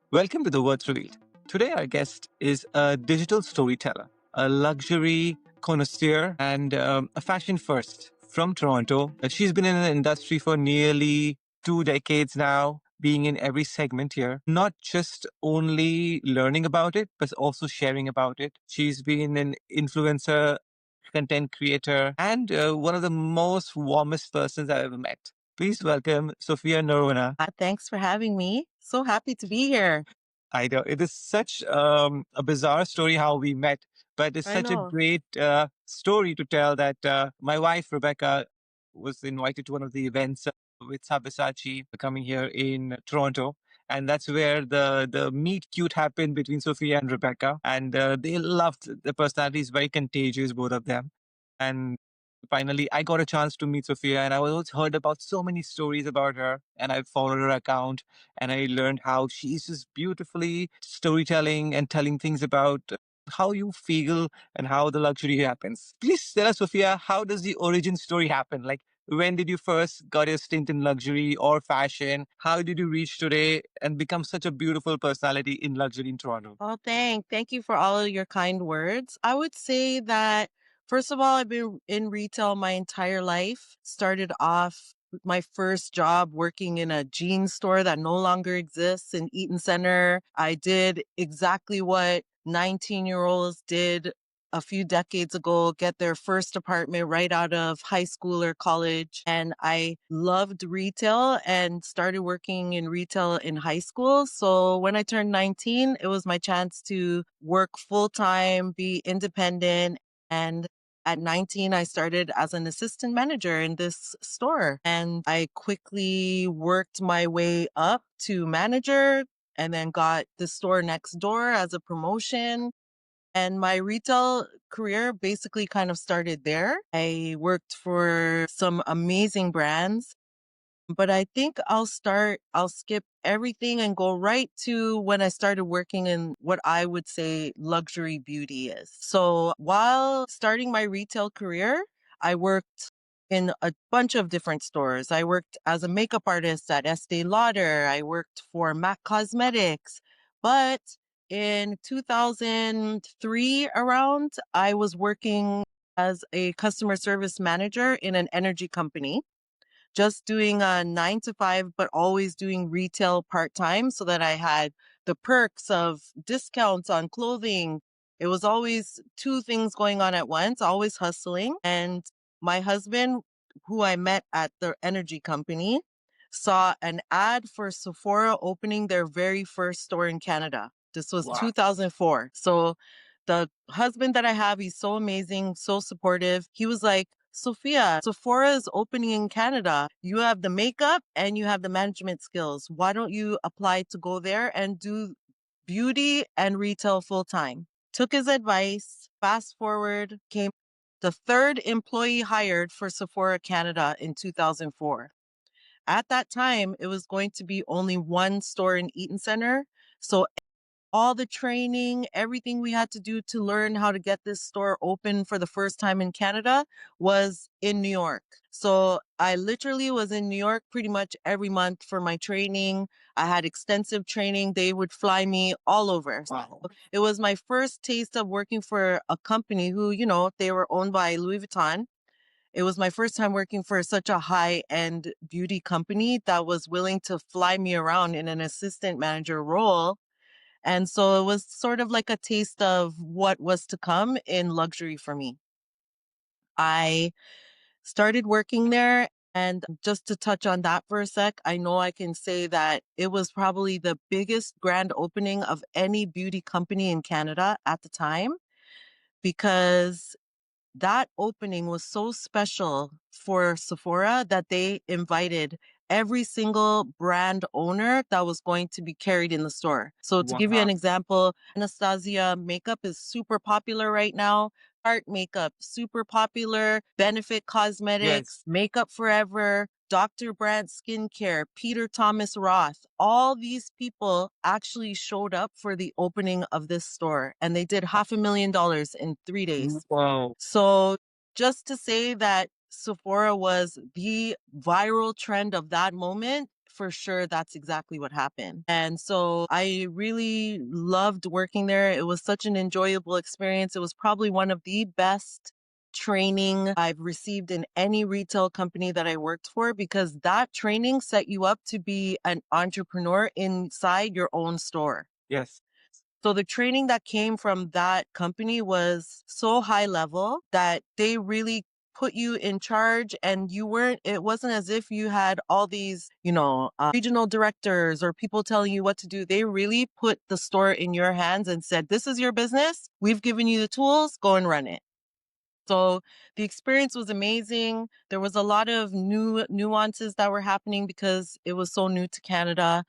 Welcome to the Words Revealed. Today, our guest is a digital storyteller, a luxury connoisseur, and a fashion first from Toronto. She's been in the industry for nearly 2 decades now, being in every segment here, not just only learning about it, but also sharing about it. She's been an influencer, content creator, and one of the most warmest persons I've ever met. Please welcome Sophia Noronha. Thanks for having me. So happy to be here. I know it is such a bizarre story how we met, but it's I such a know. great story to tell that my wife Rebecca was invited to one of the events with Sabassachi coming here in Toronto, and that's where the meet cute happened between Sophia and Rebecca, and they loved the personalities, very contagious, both of them, and finally I got a chance to meet Sophia, and I always heard about so many stories about her, and I followed her account and I learned how she's just beautifully storytelling and telling things about how you feel and how the luxury happens. Please tell us, Sophia, how does the origin story happen? Like, when did you first got your stint in luxury or fashion? How did you reach today and become such a beautiful personality in luxury in Toronto? Oh, thank you for all of your kind words. I would say that first of all, I've been in retail my entire life. Started off with my first job working in a jean store that no longer exists in Eaton Center. I did exactly what 19-year-olds did a few decades ago, get their first apartment right out of high school or college. And I loved retail and started working in retail in high school. So when I turned 19, it was my chance to work full time, be independent. And at 19, I started as an assistant manager in this store. And I quickly worked my way up to manager and then got the store next door as a promotion. And my retail career basically kind of started there. I worked for some amazing brands, but I think I'll skip everything and go right to when I started working in what I would say luxury beauty is. So while starting my retail career, I worked in a bunch of different stores. I worked as a makeup artist at Estee Lauder. I worked for MAC Cosmetics. But in 2003 around, I was working as a customer service manager in an energy company, just doing a 9 to 5, but always doing retail part time so that I had the perks of discounts on clothing. It was always two things going on at once, always hustling. And my husband, who I met at the energy company, saw an ad for Sephora opening their very first store in Canada. This was Wow. 2004. So the husband that I have, he's so amazing, so supportive. He was like, Sophia, Sephora is opening in Canada. You have the makeup and you have the management skills. Why don't you apply to go there and do beauty and retail full time? Took his advice. Fast forward, came the third employee hired for Sephora Canada in 2004. At that time, it was going to be only one store in Eaton Center. So all the training, everything we had to do to learn how to get this store open for the first time in Canada was in New York. So I literally was in New York pretty much every month for my training. I had extensive training. They would fly me all over. Wow. So it was my first taste of working for a company who, they were owned by Louis Vuitton. It was my first time working for such a high-end beauty company that was willing to fly me around in an assistant manager role. And so it was sort of like a taste of what was to come in luxury for me. I started working there. And just to touch on that for a sec, I know I can say that it was probably the biggest grand opening of any beauty company in Canada at the time, because that opening was so special for Sephora that they invited every single brand owner that was going to be carried in the store. So to give you Wow. an example, Anastasia makeup is super popular right now. Art makeup, super popular. Benefit Yes. Cosmetics, Makeup Forever, Dr. Brandt Skincare, Peter Thomas Roth. All these people actually showed up for the opening of this store, and they did $500,000 in 3 days. Wow. So just to say that Sephora was the viral trend of that moment for sure that's exactly what happened. And so I really loved working there. It was such an enjoyable experience. It was probably one of the best training I've received in any retail company that I worked for, because that training set you up to be an entrepreneur inside your own store. Yes. So the training that came from that company was so high level that they really put you in charge, and it wasn't as if you had all these, regional directors or people telling you what to do. They really put the store in your hands and said, this is your business. We've given you the tools, go and run it. So the experience was amazing. There was a lot of new nuances that were happening because it was so new to Canada.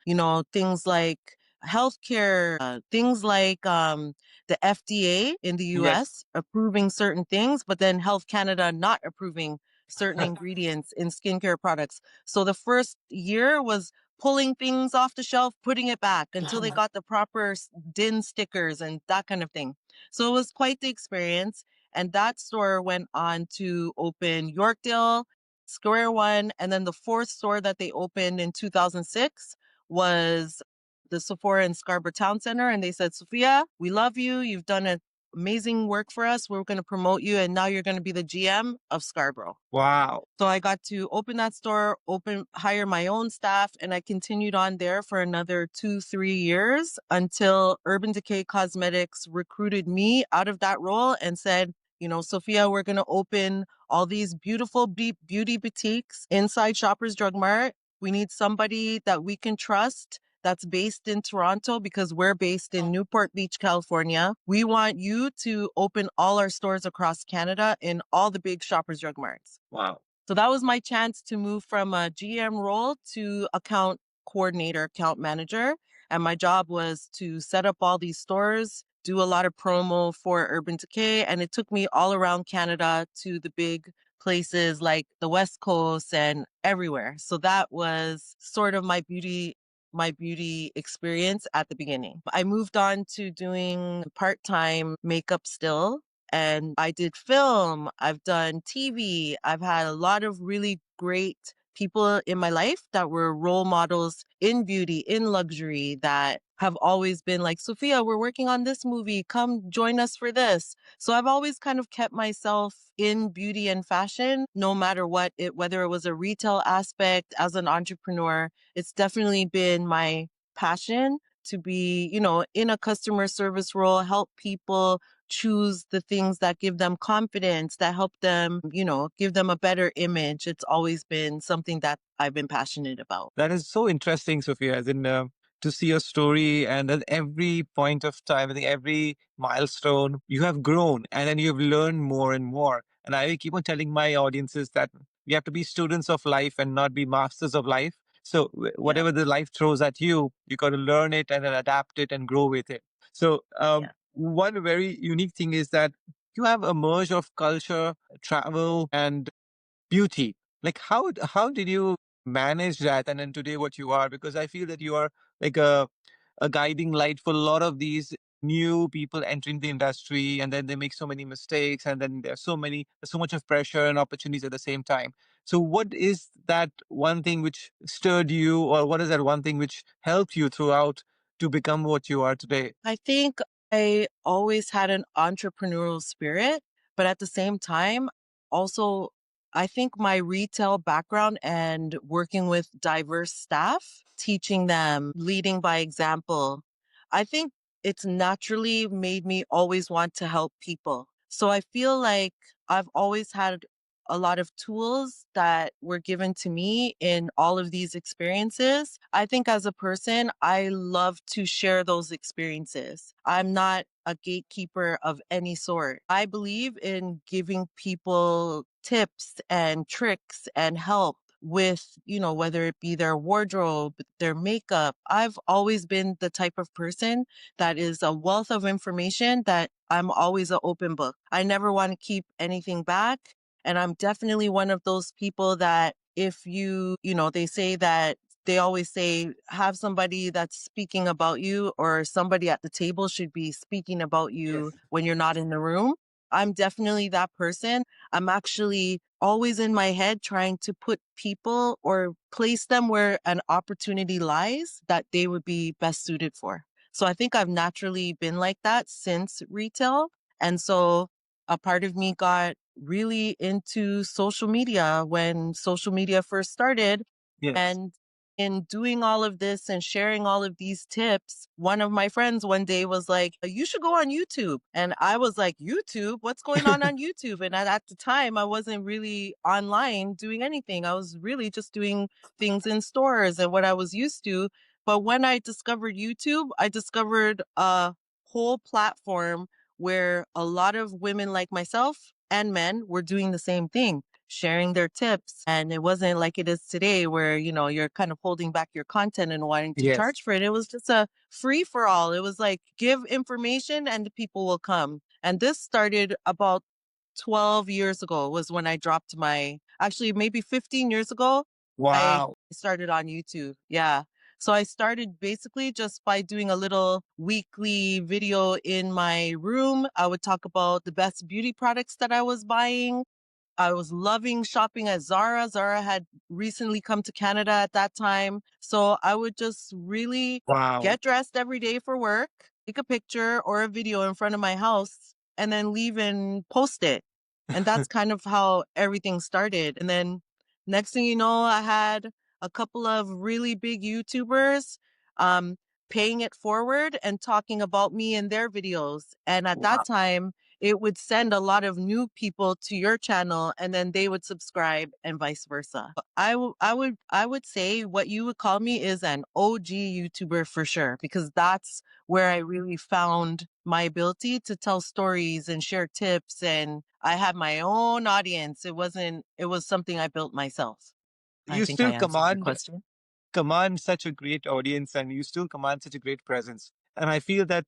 Things like healthcare, things like the FDA in the Yes. US approving certain things, but then Health Canada not approving certain ingredients in skincare products. So the first year was pulling things off the shelf, putting it back until they got the proper DIN stickers and that kind of thing. So it was quite the experience. And that store went on to open Yorkdale, Square One, and then the fourth store that they opened in 2006 was the Sephora in Scarborough Town Center. And they said, Sophia, we love you. You've done amazing work for us. We're going to promote you. And now you're going to be the GM of Scarborough. Wow. So I got to open that store, hire my own staff, and I continued on there for another 2-3 years until Urban Decay Cosmetics recruited me out of that role and said, Sophia, we're going to open all these beautiful beauty boutiques inside Shoppers Drug Mart. We need somebody that we can trust that's based in Toronto because we're based in Newport Beach, California. We want you to open all our stores across Canada in all the big Shoppers Drug Marts. Wow. So that was my chance to move from a GM role to account coordinator, account manager. And my job was to set up all these stores, do a lot of promo for Urban Decay. And it took me all around Canada to the big places like the West Coast and everywhere. So that was sort of my beauty experience at the beginning. I moved on to doing part-time makeup still. And I did film, I've done TV, I've had a lot of really great people in my life that were role models in beauty, in luxury, that have always been like, Sophia, we're working on this movie. Come join us for this. So I've always kind of kept myself in beauty and fashion, no matter whether it was a retail aspect as an entrepreneur. It's definitely been my passion to be, in a customer service role, help people choose the things that give them confidence, that help them, give them a better image. It's always been something that I've been passionate about. That is so interesting, Sophia, as in to see your story and at every point of time, I think every milestone, you have grown and then you've learned more and more. And I keep on telling my audiences that we have to be students of life and not be masters of life. So Yeah. whatever the life throws at you, you got to learn it and then adapt it and grow with it. So Yeah. one very unique thing is that you have a merge of culture, travel, and beauty. Like how did you manage that and then today what you are? Because I feel that you are like a guiding light for a lot of these new people entering the industry and then they make so many mistakes and then there's so much of pressure and opportunities at the same time. So what is that one thing which stirred you or what is that one thing which helped you throughout to become what you are today? I think I always had an entrepreneurial spirit, but at the same time, also, I think my retail background and working with diverse staff, teaching them, leading by example, I think it's naturally made me always want to help people. So I feel like I've always had a lot of tools that were given to me in all of these experiences. I think as a person, I love to share those experiences. I'm not a gatekeeper of any sort. I believe in giving people tips and tricks and help with, whether it be their wardrobe, their makeup. I've always been the type of person that is a wealth of information, that I'm always an open book. I never want to keep anything back. And I'm definitely one of those people that if they say that they always say have somebody that's speaking about you, or somebody at the table should be speaking about you Yes. when you're not in the room. I'm definitely that person. I'm actually always in my head trying to put people or place them where an opportunity lies that they would be best suited for. So I think I've naturally been like that since retail. And so a part of me got really into social media when social media first started. Yes. And in doing all of this and sharing all of these tips, one of my friends one day was like, "You should go on YouTube." And I was like, "YouTube? What's going on YouTube?" And at the time, I wasn't really online doing anything. I was really just doing things in stores and what I was used to. But when I discovered YouTube, I discovered a whole platform where a lot of women like myself and men were doing the same thing, sharing their tips. And it wasn't like it is today where, you're kind of holding back your content and wanting to Yes. charge for it. It was just a free for all. It was like give information and the people will come. And this started about 12 years ago was when I dropped actually maybe 15 years ago, I Wow. started on YouTube. Yeah. So I started basically just by doing a little weekly video in my room. I would talk about the best beauty products that I was buying. I was loving shopping at Zara. Zara had recently come to Canada at that time. So I would just really Wow. get dressed every day for work, take a picture or a video in front of my house, and then leave and post it. And that's kind of how everything started. And then next thing you know, I had a couple of really big YouTubers um, paying it forward and talking about me in their videos. And at that Wow. time, it would send a lot of new people to your channel and then they would subscribe and vice versa. I would say what you would call me is an OG YouTuber for sure, because that's where I really found my ability to tell stories and share tips. And I had my own audience. It was something I built myself. I You think I still answered your command question. command such a great audience and you still command such a great presence. And I feel that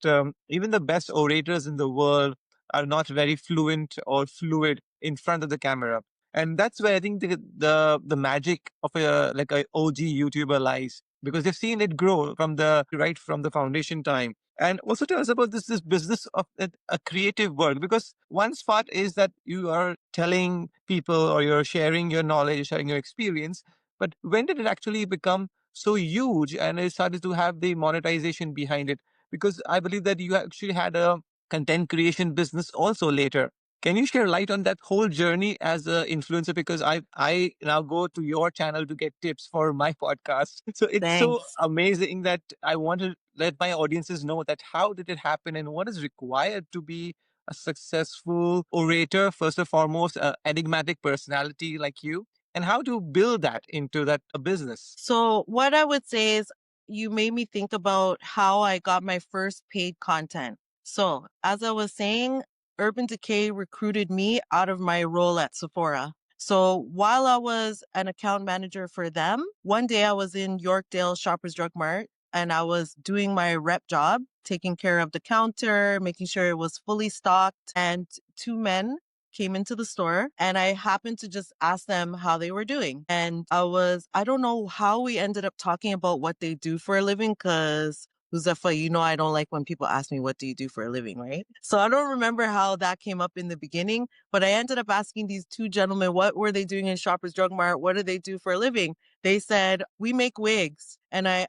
even the best orators in the world are not very fluent or fluid in front of the camera. And that's where I think the magic of a OG YouTuber lies because they've seen it grow from the right from the foundation time. And also tell us about this business of a creative work because one spot is that you are telling people or you're sharing your knowledge, sharing your experience, but when did it actually become so huge and it started to have the monetization behind it? Because I believe that you actually had a content creation business also later. Can you share light on that whole journey as an influencer? Because I now go to your channel to get tips for my podcast. So it's so Thanks. amazing that I want to let my audiences know that how did it happen and what is required to be a successful orator, first and foremost, an enigmatic personality like you, and how to build that into that a business. So what I would say is you made me think about how I got my first paid content. So as I was saying, Urban Decay recruited me out of my role at Sephora. So while I was an account manager for them, one day I was in Yorkdale Shoppers Drug Mart and I was doing my rep job, taking care of the counter, making sure it was fully stocked. And two men came into the store and I happened to just ask them how they were doing. And I don't know how we ended up talking about what they do for a living because Huzefa, I don't like when people ask me, what do you do for a living, right? So I don't remember how that came up in the beginning, but I ended up asking these two gentlemen, what were they doing in Shoppers Drug Mart? What do they do for a living? They said, we make wigs. And I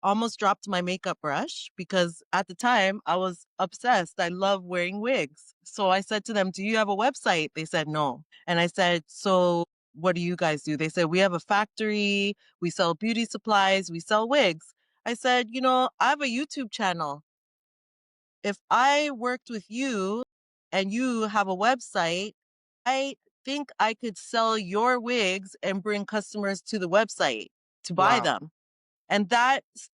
almost dropped my makeup brush because at the time I was obsessed. I love wearing wigs. So I said to them, do you have a website? They said no. And I said, so what do you guys do? They said, we have a factory. We sell beauty supplies. We sell wigs. I said, I have a YouTube channel. If I worked with you and you have a website, I think I could sell your wigs and bring customers to the website to buy Wow. them. And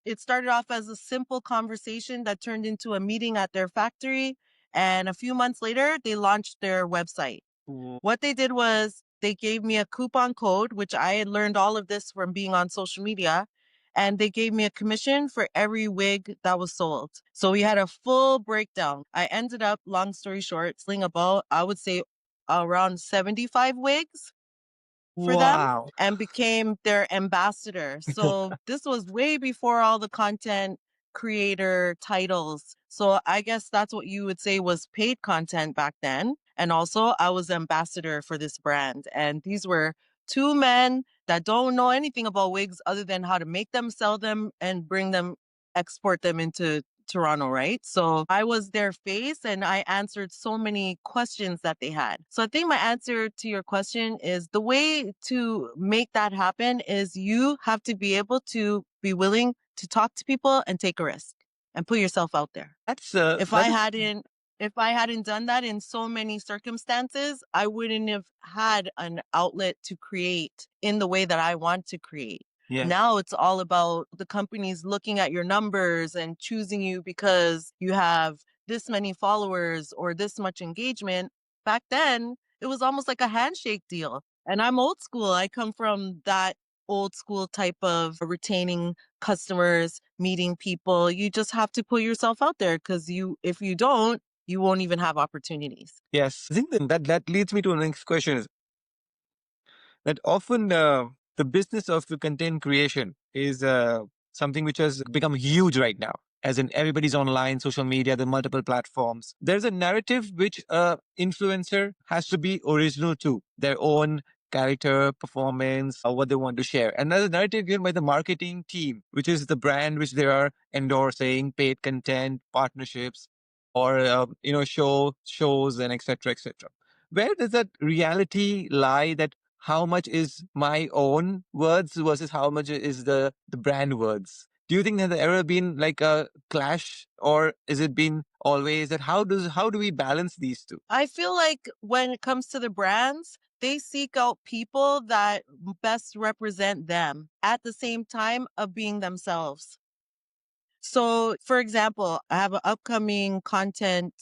it started off as a simple conversation that turned into a meeting at their factory. And a few months later, they launched their website. Mm. What they did was they gave me a coupon code, which I had learned all of this from being on social media. And they gave me a commission for every wig that was sold. So we had a full breakdown. I ended up, long story short, selling about, I would say, around 75 wigs for them Wow. and became their ambassador. So this was way before all the content creator titles. So I guess that's what you would say was paid content back then. And also, I was ambassador for this brand. And these were two men that don't know anything about wigs other than how to make them, sell them, and bring them, export them into Toronto, right? So I was their face and I answered so many questions that they had. So I think my answer to your question is the way to make that happen is you have to be able to be willing to talk to people and take a risk and put yourself out there. If I That is hadn't if I hadn't done that in so many circumstances, I wouldn't have had an outlet to create in the way that I want to create. yes. Now it's all about the companies looking at your numbers and choosing you because you have this many followers or this much engagement. Back then, it was almost like a handshake deal. And I'm old school. I come from that old school type of retaining customers, meeting people. You just have to put yourself out there because if you don't, you won't even have opportunities. Yes. I think that leads me to the next question is that often the business of the content creation is something which has become huge right now. As in everybody's online, social media, the multiple platforms. There's a narrative which influencer has to be original to their own character, performance, or what they want to share. And there's a narrative given by the marketing team, which is the brand which they are endorsing, paid content, partnerships, or shows and etc. etc. Where does that reality lie? That how much is my own words versus how much is the brand words? Do you think that there ever been like a clash, or is it been always that how do we balance these two? I feel like when it comes to the brands, they seek out people that best represent them at the same time of being themselves. So, for example, I have an upcoming content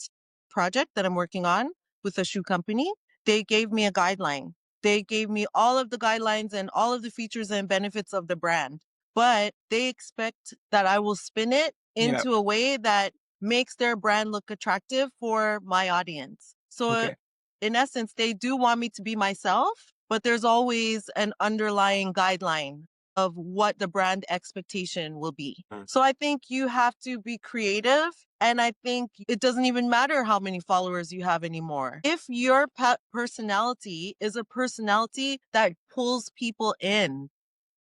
project that I'm working on with a shoe company. They gave me a guideline. They gave me all of the guidelines and all of the features and benefits of the brand, but they expect that I will spin it Yeah. into a way that makes their brand look attractive for my audience. So, Okay. in essence, they do want me to be myself, but there's always an underlying guideline of what the brand expectation will be. Mm. So I think you have to be creative. And I think it doesn't even matter how many followers you have anymore. If your personality is a personality that pulls people in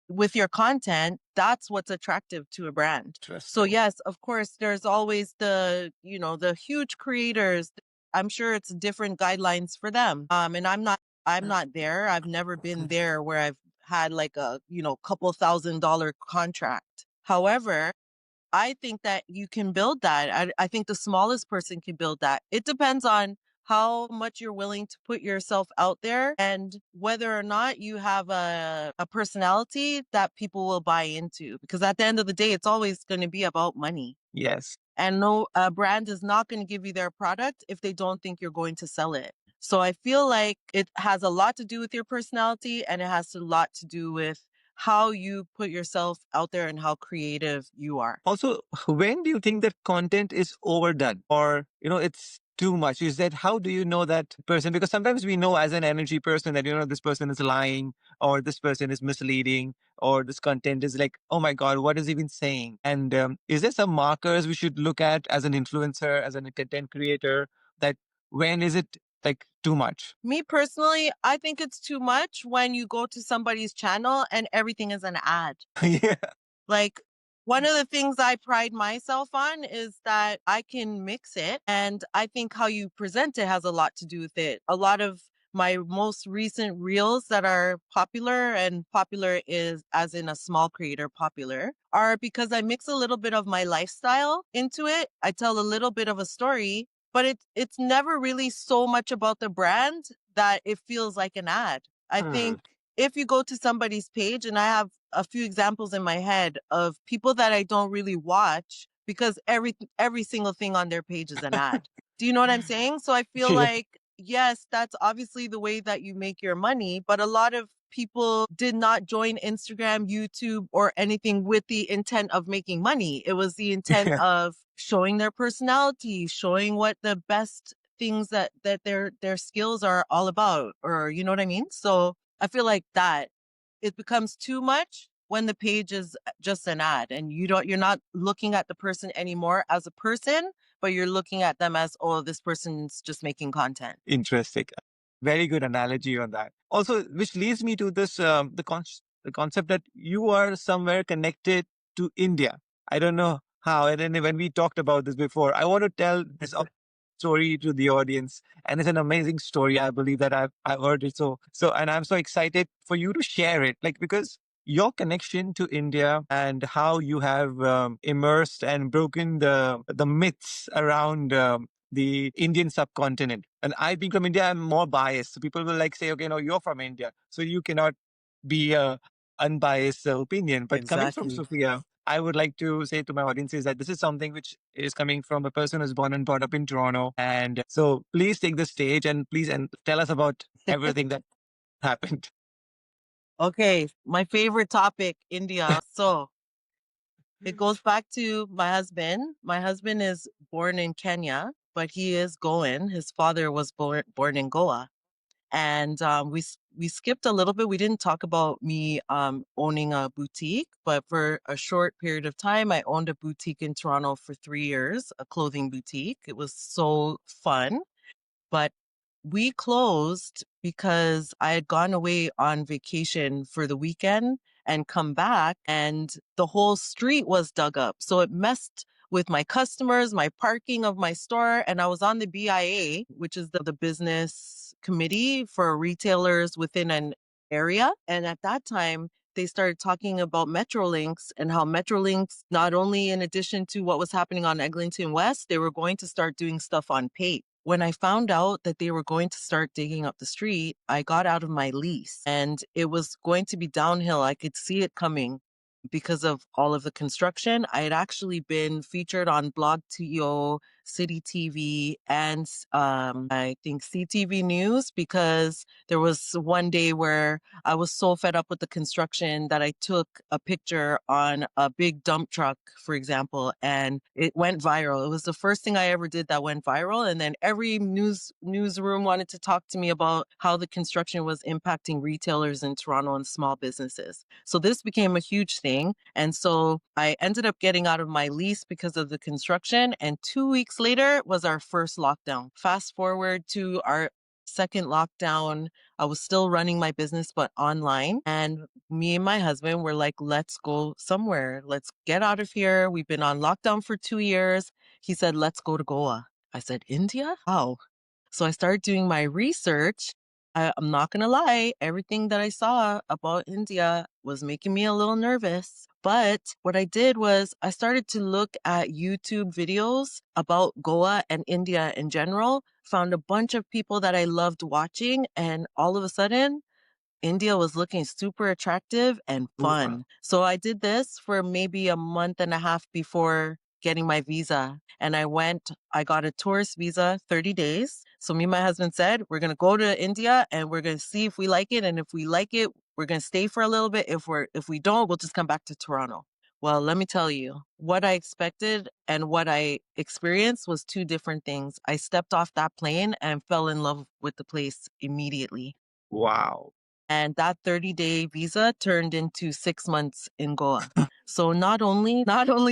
with your content, that's what's attractive to a brand. So Interesting. yes, of course, there's always the huge creators. I'm sure it's different guidelines for them. And I'm not there. I've never been there where I've had like a, couple $1,000 contract. However, I think that you can build that. I think the smallest person can build that. It depends on how much you're willing to put yourself out there and whether or not you have a personality that people will buy into. Because at the end of the day, it's always going to be about money. Yes. And no, a brand is not going to give you their product if they don't think you're going to sell it. So I feel like it has a lot to do with your personality and it has a lot to do with how you put yourself out there and how creative you are. Also, when do you think that content is overdone or, it's too much? Is that how do you know that person? Because sometimes we know as an energy person that, this person is lying or this person is misleading or this content is like, oh my God, what is he even saying? And is there some markers we should look at as an influencer, as a content creator, that when is it like too much? Me personally, I think it's too much when you go to somebody's channel and everything is an ad. Yeah. Like, one of the things I pride myself on is that I can mix it. And I think how you present it has a lot to do with it. A lot of my most recent reels that are popular, and popular is as in a small creator popular, are because I mix a little bit of my lifestyle into it. I tell a little bit of a story, but it's never really so much about the brand that it feels like an ad. I Hmm. think if you go to somebody's page, and I have a few examples in my head of people that I don't really watch because every single thing on their page is an ad. Do you know what I'm saying? So I feel Yeah. like, yes, that's obviously the way that you make your money, but a lot of people did not join Instagram, YouTube, or anything with the intent of making money. It was the intent Yeah. of showing their personality, showing what the best things that their skills are all about, or you know what I mean? So I feel like that it becomes too much when the page is just an ad and you're not looking at the person anymore as a person, but you're looking at them as, oh, this person's just making content. Interesting. Very good analogy on that. Also, which leads me to this the concept that you are somewhere connected to India. I don't know how. And then when we talked about this before, I want to tell this story to the audience, and it's an amazing story. I believe that I've heard it and I'm so excited for you to share it, like because your connection to India and how you have immersed and broken the myths around the Indian subcontinent. And I being from India, I'm more biased. So people will like say, okay, no, you're from India, so you cannot be a unbiased opinion. But coming from Exactly. Sophia, I would like to say to my audiences that this is something which is coming from a person who's born and brought up in Toronto. And so please take the stage and please and tell us about everything that happened. Okay, my favorite topic, India. So it goes back to my husband. My husband is born in Kenya, but he is Goan. His father was born in Goa. And we skipped a little bit. We didn't talk about me owning a boutique, but for a short period of time, I owned a boutique in Toronto for 3 years, a clothing boutique. It was so fun. But we closed because I had gone away on vacation for the weekend and come back, and the whole street was dug up. So it messed with my customers, my parking of my store. And I was on the BIA, which is the business committee for retailers within an area. And at that time, they started talking about Metrolinx and how Metrolinx, not only in addition to what was happening on Eglinton West, they were going to start doing stuff on Pate. When I found out that they were going to start digging up the street, I got out of my lease and it was going to be downhill. I could see it coming because of all of the construction. I had actually been featured on Blog TO, City TV, and I think CTV News, because there was one day where I was so fed up with the construction that I took a picture on a big dump truck, for example, and it went viral. It was the first thing I ever did that went viral. And then every newsroom wanted to talk to me about how the construction was impacting retailers in Toronto and small businesses. So this became a huge thing. And so I ended up getting out of my lease because of the construction. And 2 weeks later was our first lockdown. Fast forward to our second lockdown, I was still running my business, but online. And me and my husband were like, let's go somewhere. Let's get out of here. We've been on lockdown for 2 years. He said, let's go to Goa. I said, India? Wow. So I started doing my research. I'm not going to lie, everything that I saw about India was making me a little nervous. But what I did was I started to look at YouTube videos about Goa and India in general, found a bunch of people that I loved watching, and all of a sudden, India was looking super attractive and Wow. fun. So I did this for maybe a month and a half before getting my visa. And I got a tourist visa, 30 days. So me and my husband said, we're going to go to India and we're going to see if we like it. And if we like it, we're going to stay for a little bit. If we don't, we'll just come back to Toronto. Well, let me tell you, what I expected and what I experienced was two different things. I stepped off that plane and fell in love with the place immediately. Wow. And that 30-day visa turned into 6 months in Goa. So not only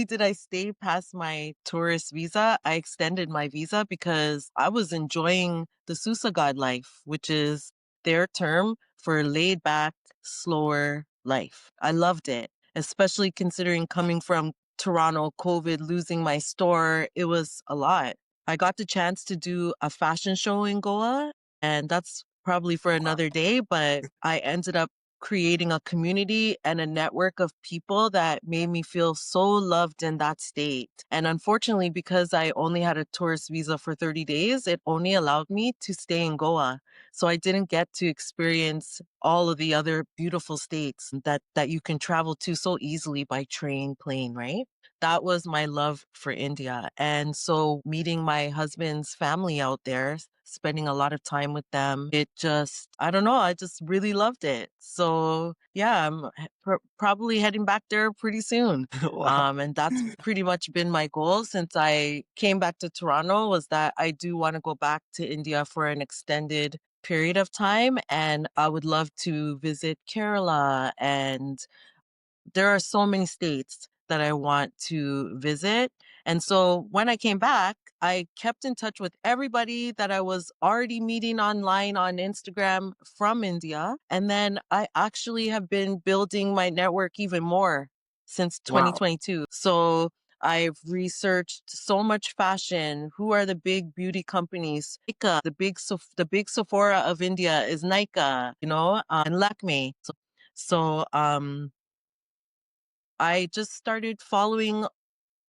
did I stay past my tourist visa, I extended my visa because I was enjoying the Susagad life, which is their term for laid back, slower life. I loved it, especially considering coming from Toronto, COVID, losing my store. It was a lot. I got the chance to do a fashion show in Goa, and that's probably for another day, but I ended up creating a community and a network of people that made me feel so loved in that state. And unfortunately, because I only had a tourist visa for 30 days, it only allowed me to stay in Goa. So I didn't get to experience all of the other beautiful states that you can travel to so easily by train, plane, right? That was my love for India. And so meeting my husband's family out there, spending a lot of time with them, I don't know, I just really loved it. So yeah, I'm probably heading back there pretty soon. Wow. And that's pretty much been my goal since I came back to Toronto, was that I do want to go back to India for an extended period of time. And I would love to visit Kerala, and there are so many states that I want to visit. And so when I came back, I kept in touch with everybody that I was already meeting online on Instagram from India. And then I actually have been building my network even more since Wow. 2022. So I've researched so much fashion. Who are the big beauty companies? Nika, the big Sephora of India is Nika, and Lakme. So I just started following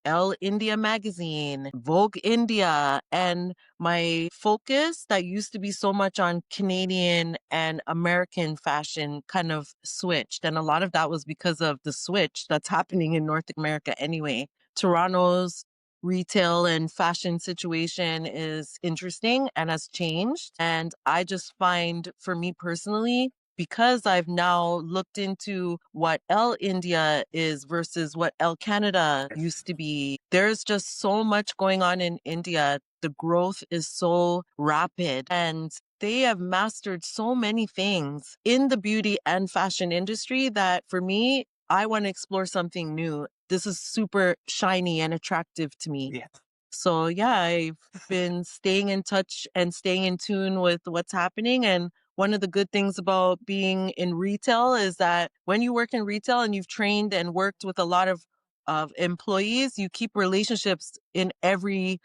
Elle India magazine, Vogue India, and my focus that used to be so much on Canadian and American fashion kind of switched. And a lot of that was because of the switch that's happening in North America anyway. Toronto's retail and fashion situation is interesting and has changed. And I just find for me personally, because I've now looked into what L India is versus what L Canada used to be, there's just so much going on in India. The growth is so rapid and they have mastered so many things in the beauty and fashion industry that for me, I want to explore something new. This is super shiny and attractive to me. Yes. So yeah, I've been staying in touch and staying in tune with what's happening. And one of the good things about being in retail is that when you work in retail and you've trained and worked with a lot of employees, you keep relationships in every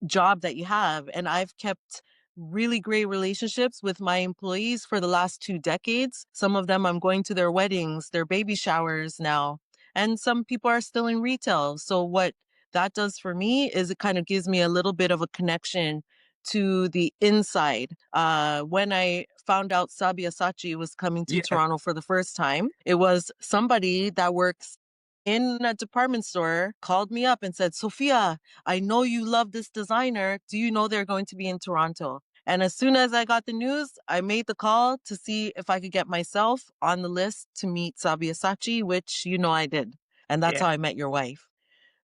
job that you have. And I've kept really great relationships with my employees for the last 2 decades. Some of them I'm going to their weddings, their baby showers now. And some people are still in retail. So what that does for me is it kind of gives me a little bit of a connection to the inside. When I found out Sabyasachi was coming to Yes. Toronto for the first time, it was somebody that works in a department store called me up and said, Sophia, I know you love this designer. Do you know they're going to be in Toronto? And as soon as I got the news, I made the call to see if I could get myself on the list to meet Sabyasachi, which I did. And that's Yeah. how I met your wife.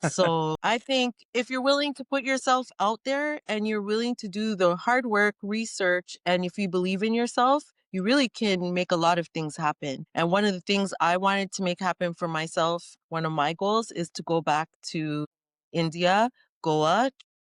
So I think if you're willing to put yourself out there and you're willing to do the hard work, research, and if you believe in yourself, you really can make a lot of things happen. And one of the things I wanted to make happen for myself, one of my goals is to go back to India, Goa,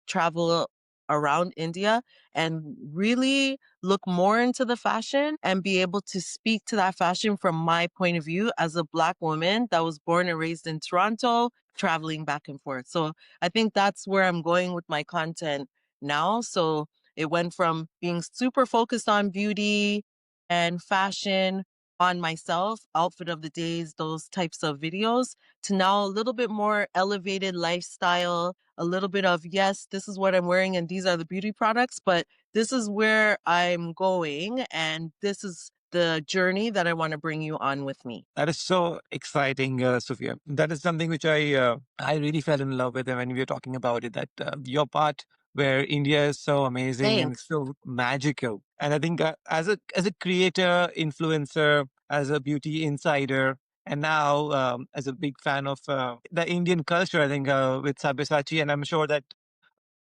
travel around India and really look more into the fashion and be able to speak to that fashion from my point of view as a Black woman that was born and raised in Toronto, traveling back and forth. So I think that's where I'm going with my content now. So it went from being super focused on beauty and fashion on myself, outfit of the days, those types of videos, to now a little bit more elevated lifestyle, a little bit of, yes, this is what I'm wearing and these are the beauty products, but this is where I'm going and this is the journey that I want to bring you on with me. That is so exciting, Sophia. That is something which I really fell in love with when we were talking about it. That your part where India is so amazing and Thanks. so magical. And I think as a creator, influencer, as a beauty insider, and now as a big fan of the Indian culture, I think with Sabyasachi, and I'm sure that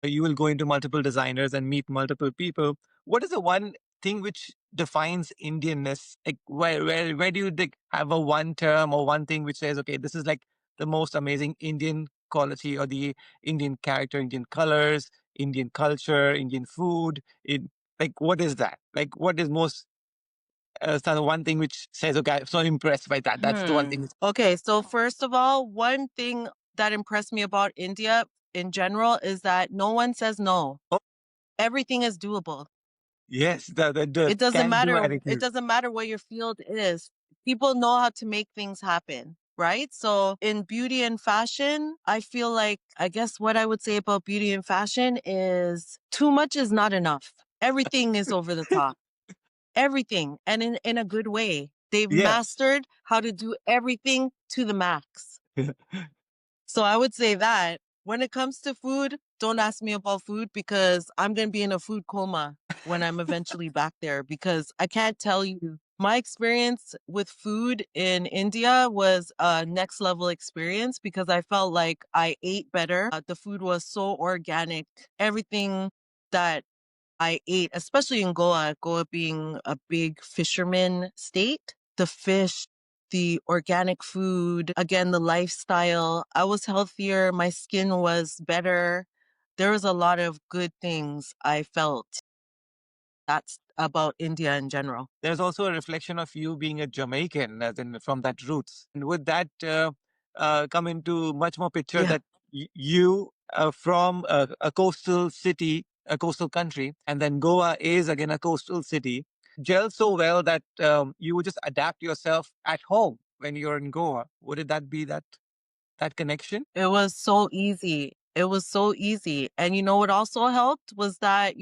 you will go into multiple designers and meet multiple people. What is the one thing which defines Indianness? Like where do you think have a one term or one thing which says, okay, this is like the most amazing Indian quality or the Indian character, Indian colors, Indian culture, Indian food? Like what is that? Like what is most so the one thing which says, okay, I'm so impressed by that. That's the one thing. Okay, so first of all, one thing that impressed me about India in general is that no one says no. Oh, Everything is doable. yes, the It doesn't can do matter. It attitude. doesn't matter what your field is. People know how to make things happen, right? So in beauty and fashion, I feel like, I guess what I would say about beauty and fashion is too much is not enough. Everything is over the top. Everything. And in a good way. They've Yes. mastered how to do everything to the max. So I would say that when it comes to food, don't ask me about food because I'm going to be in a food coma when I'm eventually back there because I can't tell you. My experience with food in India was a next level experience because I felt like I ate better. The food was so organic. Everything that I ate, especially in Goa, Goa being a big fisherman state, the fish, the organic food, again, the lifestyle. I was healthier. My skin was better. there was a lot of good things I felt that's about India in general. There's also a reflection of you being a Jamaican, as in from that roots. And would that come into much more picture Yeah. that you from a coastal city, a coastal country, and then Goa is again a coastal city, gel so well that you would just adapt yourself at home when you're in Goa? Would it that be that connection? It was so easy. It was so easy. And you know what also helped was that,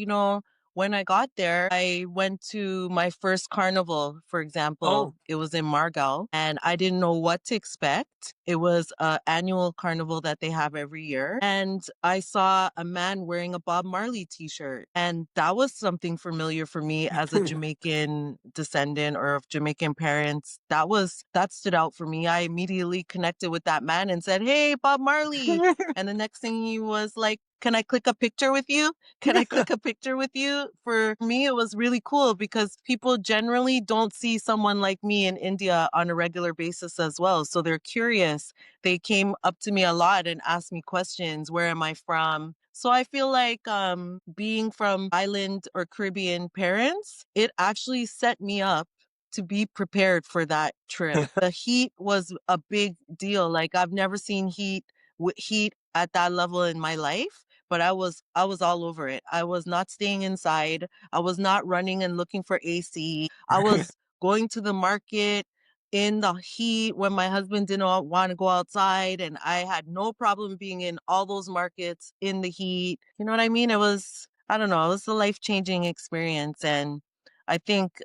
when I got there, I went to my first carnival, for Oh, example. It was in Margao, and I didn't know what to expect. It was an annual carnival that they have every year. And I saw a man wearing a Bob Marley t-shirt. And that was something familiar for me as a Jamaican descendant or of Jamaican parents. That stood out for me. I immediately connected with that man and said, "Hey, Bob Marley." And the next thing he was like, "Can I click a picture with you? Can I click a picture with you?" For me, it was really cool because people generally don't see someone like me in India on a regular basis as well. So they're curious. They came up to me a lot and asked me questions. Where am I from? So I feel like being from island or Caribbean parents, it actually set me up to be prepared for that trip. The heat was a big deal. Like I've never seen heat at that level in my life, but I was all over it. I was not staying inside. I was not running and looking for AC. I was going to the market in the heat when my husband didn't want to go outside, and I had no problem being in all those markets in the heat. You know what I mean? It was, I don't know, it was a life-changing experience. And I think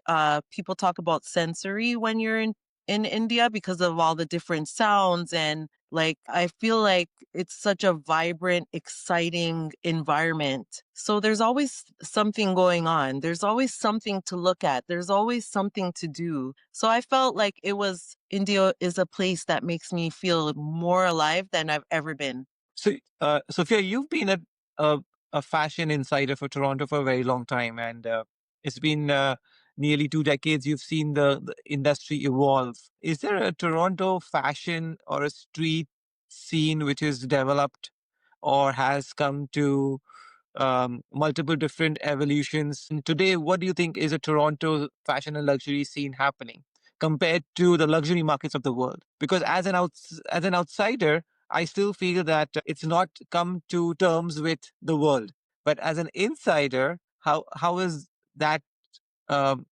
people talk about sensory when you're in India because of all the different sounds. And like, I feel like it's such a vibrant, exciting environment. So there's always something going on. There's always something to look at. There's always something to do. So I felt like India is a place that makes me feel more alive than I've ever been. so, Sophia, you've been a, a fashion insider for Toronto for a very long time, and it's been nearly 2 decades. You've seen the industry evolve. Is there a Toronto fashion or a street scene which is developed or has come to multiple different evolutions? And today, what do you think is a Toronto fashion and luxury scene happening compared to the luxury markets of the world? Because as an outsider, I still feel that it's not come to terms with the world. But as an insider, how is that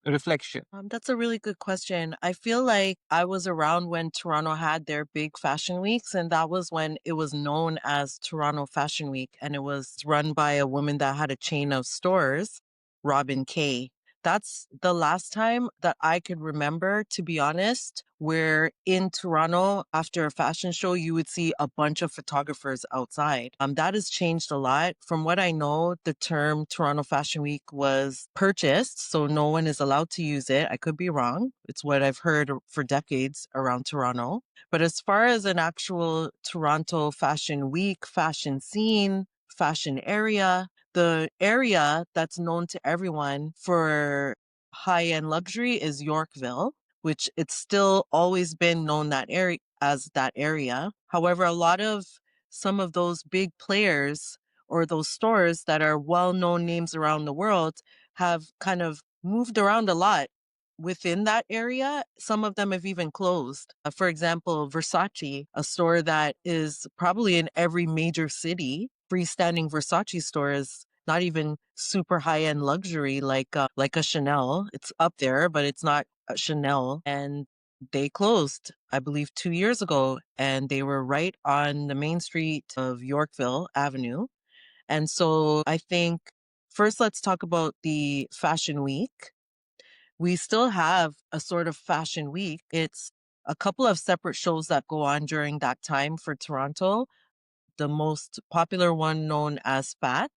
reflection? That's a really good question. I feel like I was around when Toronto had their big fashion weeks, and that was when it was known as Toronto Fashion Week, and it was run by a woman that had a chain of stores, Robin Kay. That's the last time that I could remember, to be honest, where in Toronto, after a fashion show, you would see a bunch of photographers outside. That has changed a lot. From what I know, the term Toronto Fashion Week was purchased, so no one is allowed to use it. I could be wrong. It's what I've heard for decades around Toronto. But as far as an actual Toronto Fashion Week, fashion scene, fashion area, the area that's known to everyone for high-end luxury is Yorkville, which it's still always been known that area as that area. However, a lot of some of those big players or those stores that are well-known names around the world have kind of moved around a lot within that area. Some of them have even closed. For example, Versace, a store that is probably in every major city, freestanding Versace store is not even super high-end luxury like a Chanel. It's up there, but it's not a Chanel. And they closed, I believe, 2 years ago, and they were right on the main street of Yorkville Avenue. And so I think first let's talk about the Fashion Week. We still have a sort of Fashion Week. It's a couple of separate shows that go on during that time for Toronto. The most popular one known as FAT,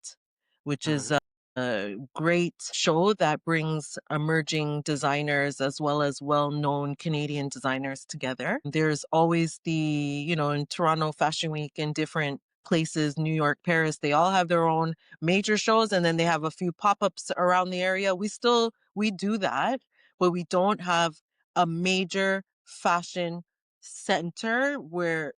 which is a great show that brings emerging designers as well as well-known Canadian designers together. There's always in Toronto Fashion Week in different places, New York, Paris, they all have their own major shows, and then they have a few pop-ups around the area. We do that, but we don't have a major fashion center where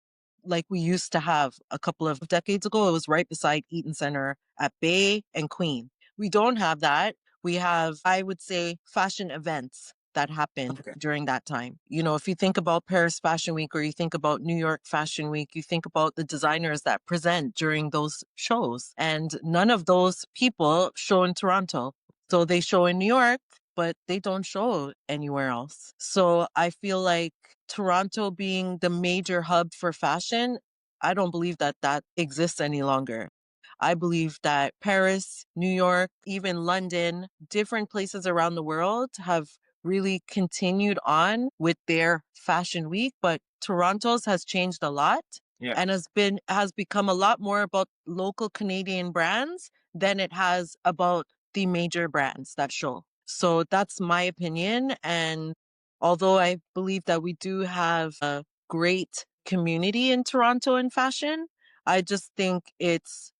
like we used to have a couple of decades ago. It was right beside Eaton Center at Bay and Queen. We don't have that. We have, I would say, fashion events that happened Okay. during that time. You know, if you think about Paris Fashion Week or you think about New York Fashion Week, you think about the designers that present during those shows. And none of those people show in Toronto. So they show in New York, but they don't show anywhere else. So I feel like Toronto being the major hub for fashion, I don't believe that that exists any longer. I believe that Paris, New York, even London, different places around the world have really continued on with their fashion week, but Toronto's has changed a lot Yeah. and has become a lot more about local Canadian brands than it has about the major brands that show. So that's my opinion. And although I believe that we do have a great community in Toronto in fashion, I just think it's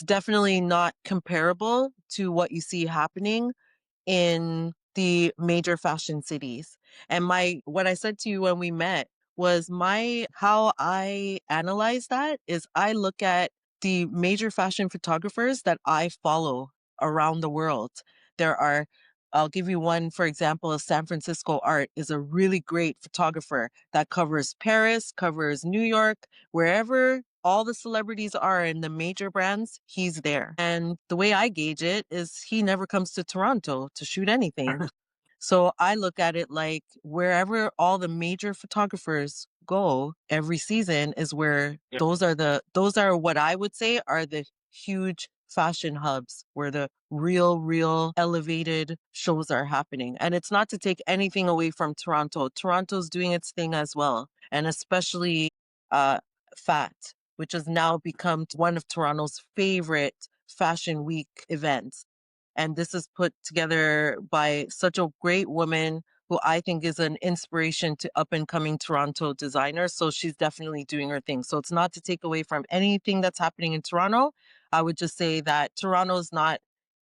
definitely not comparable to what you see happening in the major fashion cities. And what I said to you when we met was my how I analyze that is I look at the major fashion photographers that I follow around the world. There are I'll give you one, for example, San Francisco Art is a really great photographer that covers Paris, covers New York, wherever all the celebrities are in the major brands, he's there. And the way I gauge it is he never comes to Toronto to shoot anything. So I look at it like wherever all the major photographers go every season is where Yeah. those are what I would say are the huge fashion hubs where the real elevated shows are happening. And it's not to take anything away from Toronto. Toronto's doing its thing as well. And especially uh FAT, which has now become one of Toronto's favorite fashion week events. And this is put together by such a great woman who I think is an inspiration to up and coming Toronto designers. So she's definitely doing her thing. So it's not to take away from anything that's happening in Toronto. I would just say that Toronto's not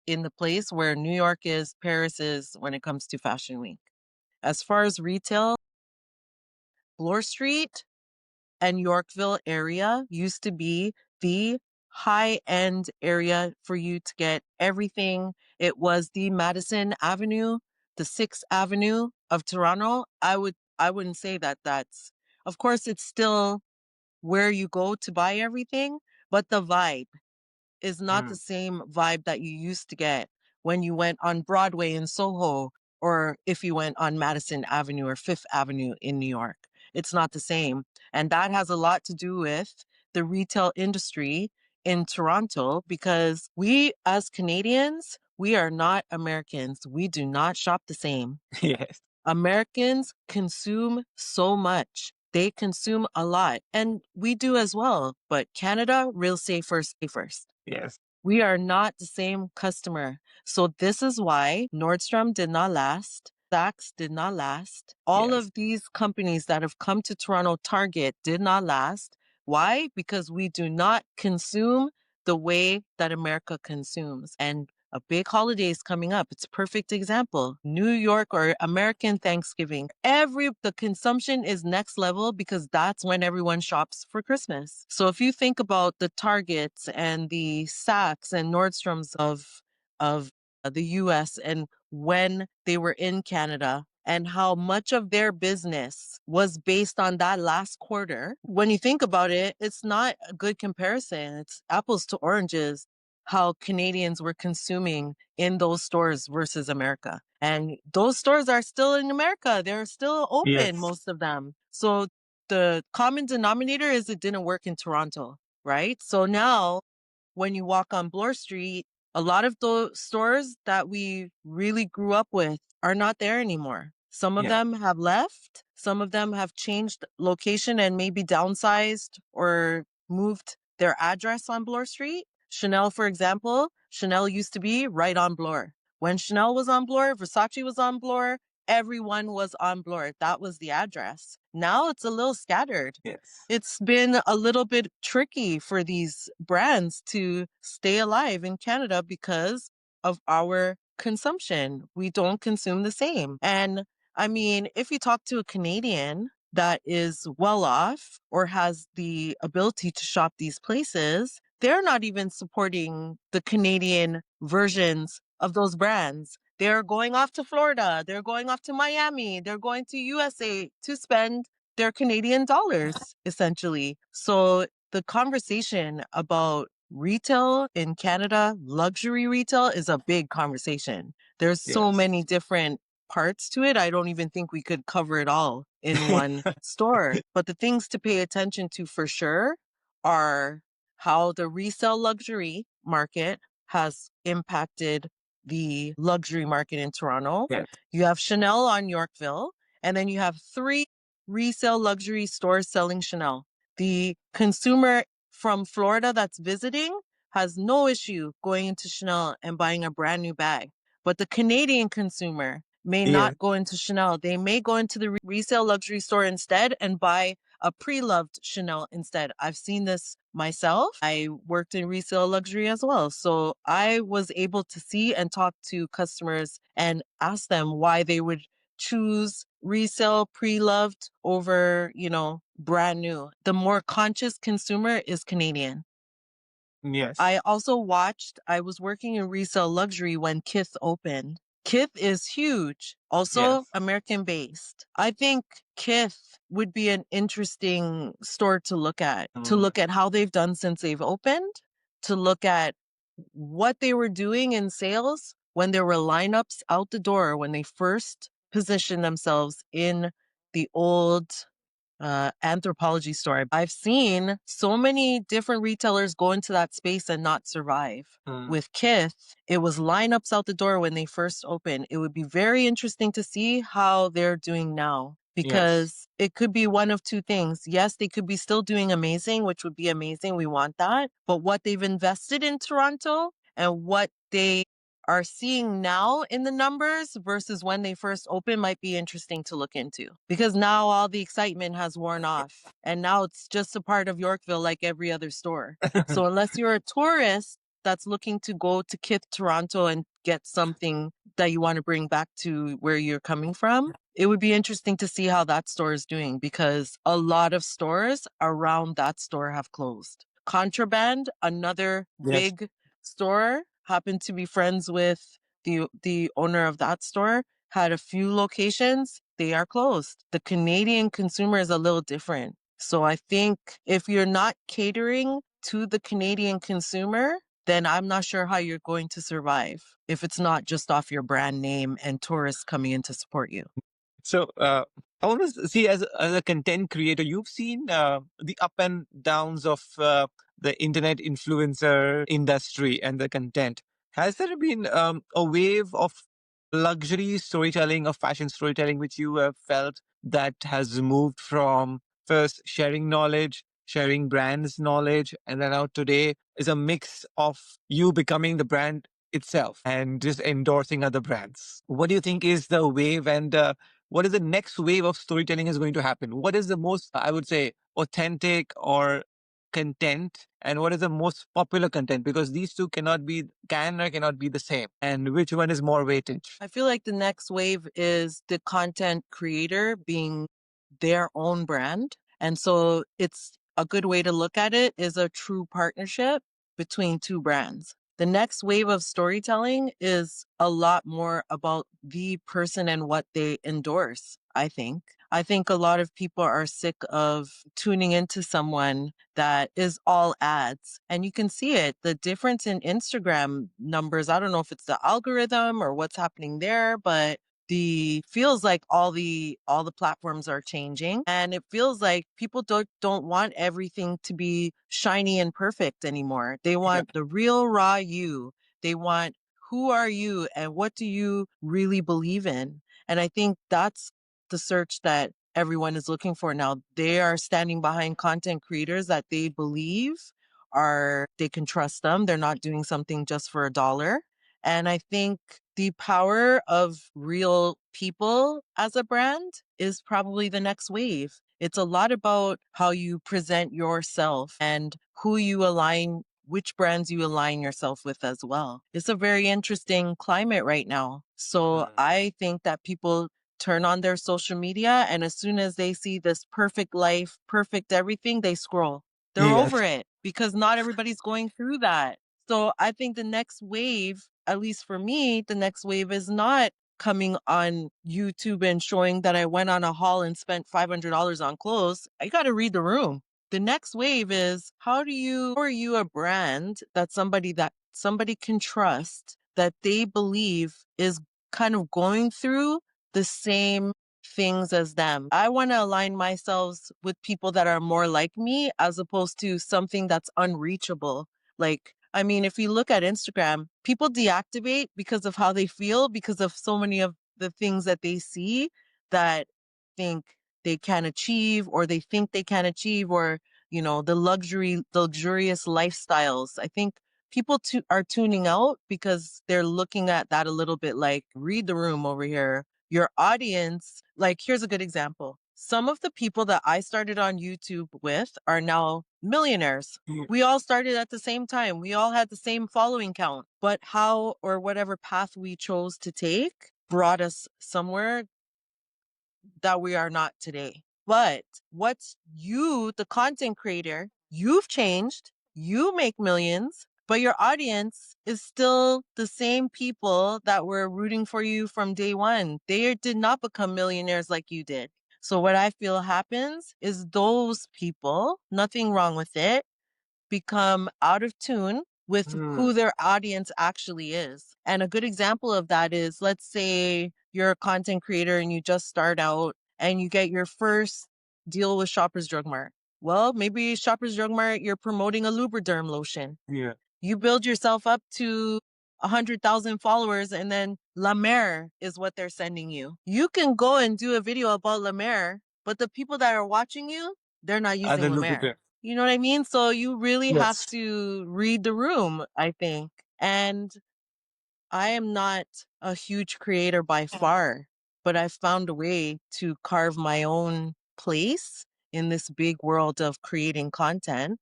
in the place where New York is, Paris is when it comes to Fashion Week. As far as retail, Bloor Street and Yorkville area used to be the high end area for you to get everything. It was the Madison Avenue, the 6th Avenue of Toronto. I wouldn't say that that's of course it's still where you go to buy everything, but the vibe is not the Mm. same vibe that you used to get when you went on Broadway in Soho or if you went on Madison Avenue or Fifth Avenue in New York. It's not the same. And that has a lot to do with the retail industry in Toronto because we, as Canadians, we are not Americans. We do not shop the same. Yes. Americans consume so much. They consume a lot, and we do as well. But Canada, real safer, first. Yes. We are not the same customer. So this is why Nordstrom did not last. Saks did not last. All Yes. of these companies that have come to Toronto, Target did not last. Why? Because we do not consume the way that America consumes. And a big holiday is coming up. It's a perfect example. New York or American Thanksgiving. The consumption is next level because that's when everyone shops for Christmas. So if you think about the Targets and the Saks and Nordstroms of the US and when they were in Canada and how much of their business was based on that last quarter. When you think about it, it's not a good comparison. It's apples to oranges how Canadians were consuming in those stores versus America. And those stores are still in America. They're still open, Yes. most of them. So the common denominator is it didn't work in Toronto, right? So now when you walk on Bloor Street, a lot of those stores that we really grew up with are not there anymore. Some of Yeah. them have left. Some of them have changed location and maybe downsized or moved their address on Bloor Street. Chanel, for example, Chanel used to be right on Bloor. When Chanel was on Bloor, Versace was on Bloor, everyone was on Bloor. That was the address. Now it's a little scattered. Yes. It's been a little bit tricky for these brands to stay alive in Canada because of our consumption. We don't consume the same. And I mean, if you talk to a Canadian, that is well off or has the ability to shop these places, they're not even supporting the Canadian versions of those brands. They're going off to Florida, they're going off to Miami, they're going to USA to spend their Canadian dollars, essentially. So the conversation about retail in Canada, luxury retail, is a big conversation. There's so Yes. many different parts to it. I don't even think we could cover it all in one store. But the things to pay attention to for sure are how the resale luxury market has impacted the luxury market in Toronto. Yes. You have Chanel on Yorkville, and then you have 3 resale luxury stores selling Chanel. The consumer from Florida that's visiting has no issue going into Chanel and buying a brand new bag. But the Canadian consumer may Yes. not go into Chanel. They may go into the resale luxury store instead and buy a pre-loved Chanel instead. I've seen this myself. I worked in resale luxury as well. So I was able to see and talk to customers and ask them why they would choose resale pre-loved over, brand new. The more conscious consumer is Canadian. Yes. I was working in resale luxury when Kith opened. Kith is huge, also Yes. American based. I think Kith would be an interesting store to Mm. look at how they've done since they've opened, to look at what they were doing in sales when there were lineups out the door when they first positioned themselves in the old anthropology store. I've seen so many different retailers go into that space and not survive. Mm. With Kith, it was lineups out the door when they first opened. It would be very interesting to see how they're doing now Yes. because it could be one of two things. Yes, they could be still doing amazing, which would be amazing. We want that. But what they've invested in Toronto and what they are seeing now in the numbers versus when they first opened might be interesting to look into because now all the excitement has worn off and now it's just a part of Yorkville like every other store. So unless you're a tourist that's looking to go to Kith Toronto and get something that you want to bring back to where you're coming from, it would be interesting to see how that store is doing because a lot of stores around that store have closed. Contraband, another Yes. big store, happened to be friends with the owner of that store, had a few locations. They are closed. The Canadian consumer is a little different. So I think if you're not catering to the Canadian consumer, then I'm not sure how you're going to survive if it's not just off your brand name and tourists coming in to support you. So, I want to see as a content creator, you've seen the up and downs of the internet influencer industry and the content. Has there been a wave of luxury storytelling, of fashion storytelling, which you have felt that has moved from first sharing knowledge, sharing brands knowledge, and then now today is a mix of you becoming the brand itself and just endorsing other brands? What do you think is the wave, and what is the next wave of storytelling is going to happen? What is the most, I would say, authentic or content, and what is the most popular content? Because these two can or cannot be the same. And which one is more weightage? I feel like the next wave is the content creator being their own brand. And so it's a good way to look at it is a true partnership between two brands. The next wave of storytelling is a lot more about the person and what they endorse, I think. I think a lot of people are sick of tuning into someone that is all ads. And you can see it, the difference in Instagram numbers. I don't know if it's the algorithm or what's happening there, but the feels like all the platforms are changing and it feels like people don't want everything to be shiny and perfect anymore. They Yeah. want the real raw you. They want who are you and what do you really believe in? And I think that's the search that everyone is looking for now. They are standing behind content creators that they believe they can trust them. They're not doing something just for a dollar. And I think the power of real people as a brand is probably the next wave. It's a lot about how you present yourself and which brands you align yourself with as well. It's a very interesting climate right now. So Mm. I think that people turn on their social media, and as soon as they see this perfect life, perfect everything, they scroll. They're Yes. over it because not everybody's going through that. So I think the next wave, at least for me, the next wave is not coming on YouTube and showing that I went on a haul and spent $500 on clothes. I got to read the room. The next wave is how are you a brand that somebody can trust, that they believe is kind of going through the same things as them. I want to align myself with people that are more like me as opposed to something that's unreachable. Like, I mean, if you look at Instagram, people deactivate because of how they feel, because of so many of the things that they see that think they can achieve, or they think they can achieve, or, you know, the luxurious lifestyles. I think people are tuning out because they're looking at that a little bit like, read the room over here. Your audience, like, here's a good example. Some of the people that I started on YouTube with are now millionaires. We all started at the same time. We all had the same following count, but how or whatever path we chose to take brought us somewhere that we are not today. But what's you, the content creator, you've changed, you make millions, but your audience is still the same people that were rooting for you from day one. They did not become millionaires like you did. So what I feel happens is those people, nothing wrong with it, become out of tune with who their audience actually is. And a good example of that is, let's say you're a content creator and you just start out and you get your first deal with Shoppers Drug Mart. Well, maybe Shoppers Drug Mart, you're promoting a Lubriderm lotion. Yeah. You build yourself up to 100,000 followers, and then La Mer is what they're sending you. You can go and do a video about La Mer, but the people that are watching you, they're not using Other La look at Mer. it. You know what I mean? So you really have Yes. to read the room, I think. And I am not a huge creator by far, but I've found a way to carve my own place in this big world of creating content,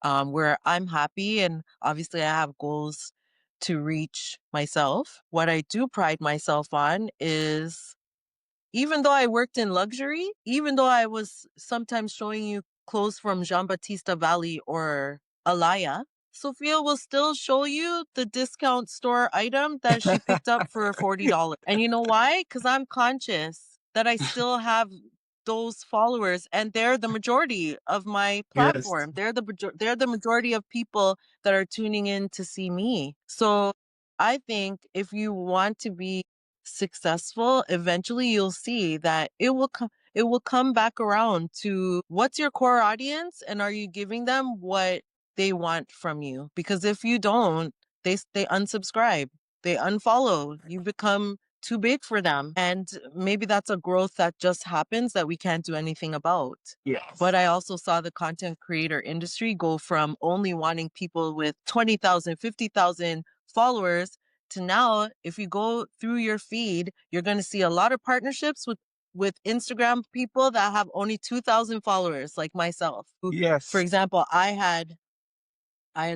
where I'm happy. And obviously, I have goals to reach myself. What I do pride myself on is, even though I worked in luxury, even though I was sometimes showing you clothes from Jean Baptiste Valli or Alaya, Sophia will still show you the discount store item that she picked up for $40. And you know why? Because I'm conscious that I still have those followers, and they're the majority of my Yes. platform. They're the majority of people that are tuning in to see me. So I think if you want to be successful, eventually you'll see that it will come back around to what's your core audience, and are you giving them what they want from you? Because if you don't, they unsubscribe, they unfollow, you become too big for them. And maybe that's a growth that just happens that we can't do anything about. Yes. But I also saw the content creator industry go from only wanting people with 20,000, 50,000 followers to now, if you go through your feed, you're going to see a lot of partnerships with Instagram people that have only 2,000 followers, like myself. For Yes. example, I had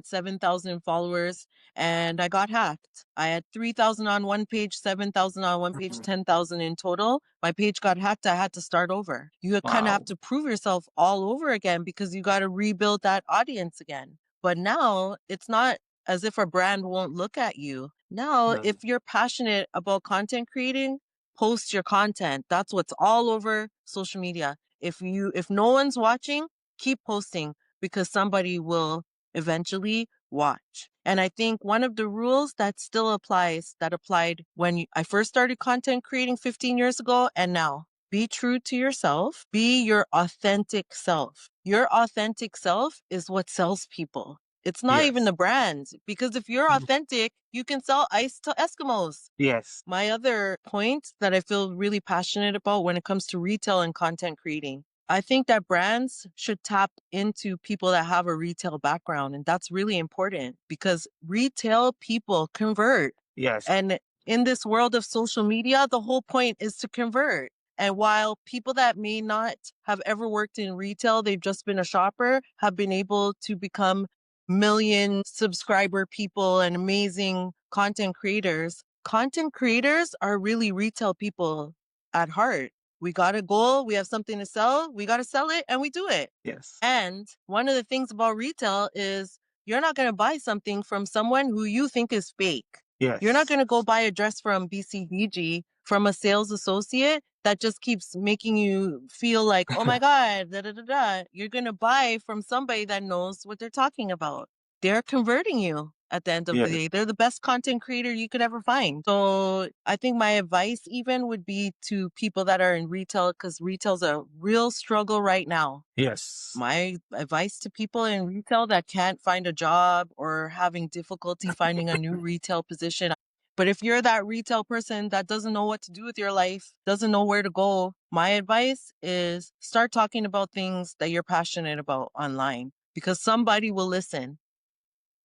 7,000 followers and I got hacked. I had 3,000 on one page, 7,000 on one page, 10,000 in total. My page got hacked. I had to start over. You kind of have Wow. to prove yourself all over again because you got to rebuild that audience again. But now it's not as if a brand won't look at you. Now, No. if you're passionate about content creating, post your content. That's what's all over social media. If no one's watching, keep posting because somebody will eventually watch. And I think one of the rules that still applies, that applied when I first started content creating 15 years ago and now, be true to yourself, be your authentic self. Your authentic self is what sells people. It's not even Yes. the brand, because if you're authentic, you can sell ice to Eskimos. Yes. My other point that I feel really passionate about when it comes to retail and content creating, I think that brands should tap into people that have a retail background. And that's really important because retail people convert. Yes. And in this world of social media, the whole point is to convert. And while people that may not have ever worked in retail, they've just been a shopper, have been able to become million subscriber people and amazing content creators, content creators are really retail people at heart. We got a goal, we have something to sell, we got to sell it, and we do it. Yes. And one of the things about retail is you're not going to buy something from someone who you think is fake. You're not Yes. going to go buy a dress from BCBG from a sales associate that just keeps making you feel like, oh my God, da da da da. You're going to buy from somebody that knows what they're talking about. They're converting you at the end of the Yes. day. They're the best content creator you could ever find. So I think my advice even would be to people that are in retail, because retail's a real struggle right now. Yes. My advice to people in retail that can't find a job or having difficulty finding a new retail position. But if you're that retail person that doesn't know what to do with your life, doesn't know where to go, my advice is start talking about things that you're passionate about online, because somebody will listen.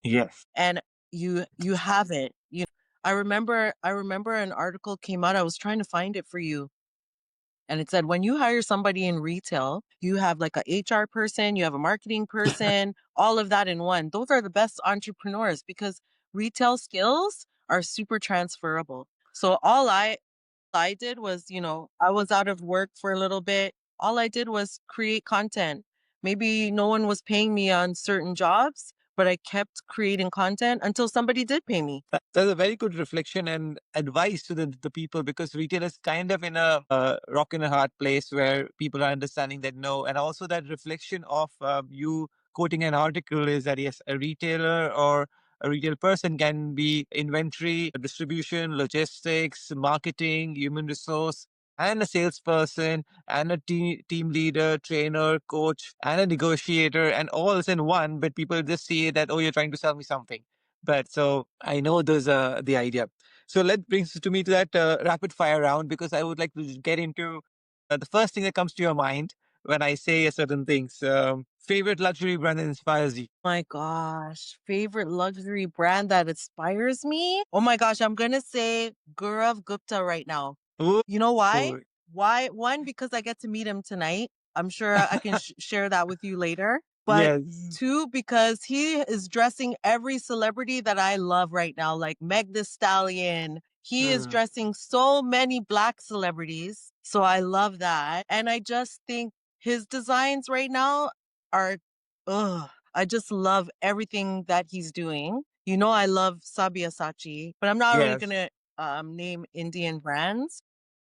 Yes. And you have it. I remember an article came out. I was trying to find it for you. And it said, when you hire somebody in retail, you have like a HR person, you have a marketing person, all of that in one. Those are the best entrepreneurs because retail skills are super transferable. So all I did was, I was out of work for a little bit. All I did was create content. Maybe no one was paying me on certain jobs, but I kept creating content until somebody did pay me. That's a very good reflection and advice to the people, because retail is kind of in a rock and a hard place where people are understanding that no, and also that reflection of you quoting an article is that yes, a retailer or a retail person can be inventory, distribution, logistics, marketing, human resource, and a salesperson, and a team leader, trainer, coach, and a negotiator, and all is in one. But people just see that, oh, you're trying to sell me something. But so I know there's the idea. So let brings to me to that rapid fire round, because I would like to get into the first thing that comes to your mind when I say a certain things. Favorite luxury brand that inspires you? My gosh, favorite luxury brand that inspires me? Oh my gosh, I'm gonna say Gaurav Gupta right now. Ooh, You know why? Why? One, because I get to meet him tonight. I'm sure I can share that with you later. But yes. two, because he is dressing every celebrity that I love right now, like Meg Thee Stallion. He is Mm. dressing so many black celebrities. So I love that. And I just think his designs right now are, ugh, I just love everything that he's doing. I love Sabyasachi, but I'm not really Yes. going to name Indian brands.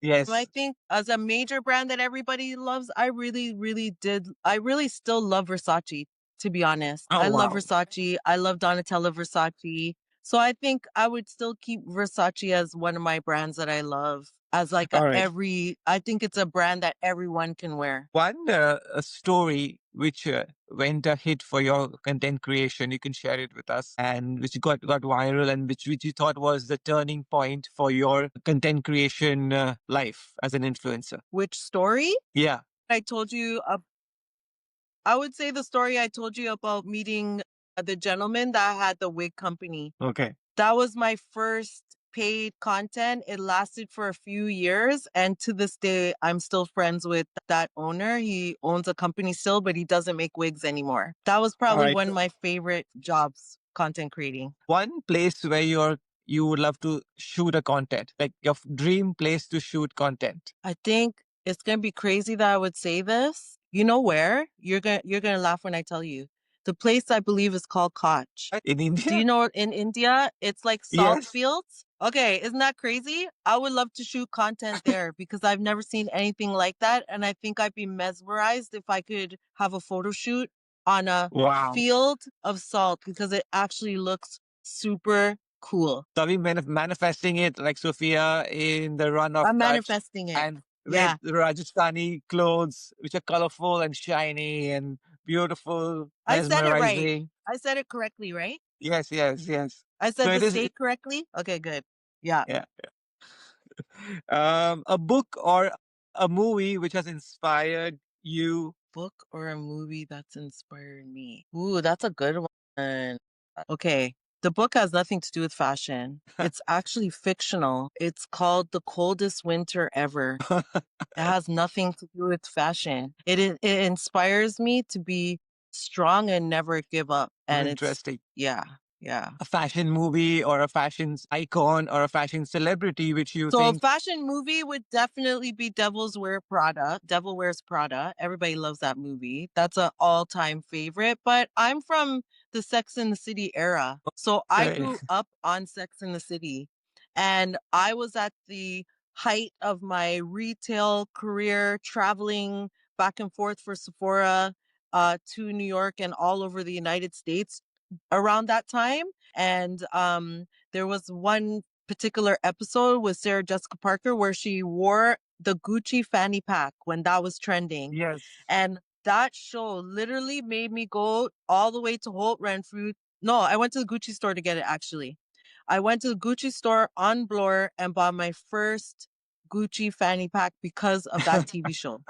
I Yes. think as a major brand that everybody loves, I really, really did. I really still love Versace, to be honest. Oh I love wow. Versace. I love Donatella Versace. So I think I would still keep Versace as one of my brands that I love as like All right. I think it's a brand that everyone can wear. One a story which went a hit for your content creation, you can share it with us, and which got viral, and which you thought was the turning point for your content creation life as an influencer. Which story? Yeah. I told you, I would say the story I told you about meeting the gentleman that had the wig company. Okay. That was my first paid content. It lasted for a few years. And to this day, I'm still friends with that owner. He owns a company still, but he doesn't make wigs anymore. That was All probably right. one of my favorite jobs, content creating. One place where you would love to shoot a content, like your dream place to shoot content. I think it's gonna be crazy that I would say this. You know where? You're gonna laugh when I tell you. The place I believe is called Koch. In Do you India? know in India it's like salt Yes. fields? Okay, isn't that crazy? I would love to shoot content there because I've never seen anything like that. And I think I'd be mesmerized if I could have a photo shoot on a Wow. field of salt because it actually looks super cool. So we manifesting it like Sophia in the run of I'm touch, manifesting it. and with Yeah. the Rajasthani clothes, which are colorful and shiny and beautiful, I said it right. mesmerizing. I said it correctly, right? Yes, yes, yes. I So said it the is, state correctly? Okay, good. Yeah. yeah. A book or a movie which has inspired you. Book or a movie that's inspired me? Ooh, that's a good one. Okay. The book has nothing to do with fashion. It's actually fictional. It's called The Coldest Winter Ever. It has nothing to do with fashion. It inspires me to be strong and never give up. Oh, And it's, interesting. yeah. Yeah. a fashion movie or a fashion icon or a fashion celebrity which you So a think, fashion movie would definitely be Devil's Wear Prada. Devil Wears Prada. Everybody loves that movie. That's an all-time favorite. But I'm from the Sex and the City era. So I okay, grew up on Sex and the City. And I was at the height of my retail career, traveling back and forth for Sephora to New York and all over the United States around that time. And there was one particular episode with Sarah Jessica Parker where she wore the Gucci fanny pack when that was trending. yes. And that show literally made me go all the way to Holt Renfrew. No, I went to the Gucci store to get it actually. I went to the Gucci store on Bloor and bought my first Gucci fanny pack because of that TV show.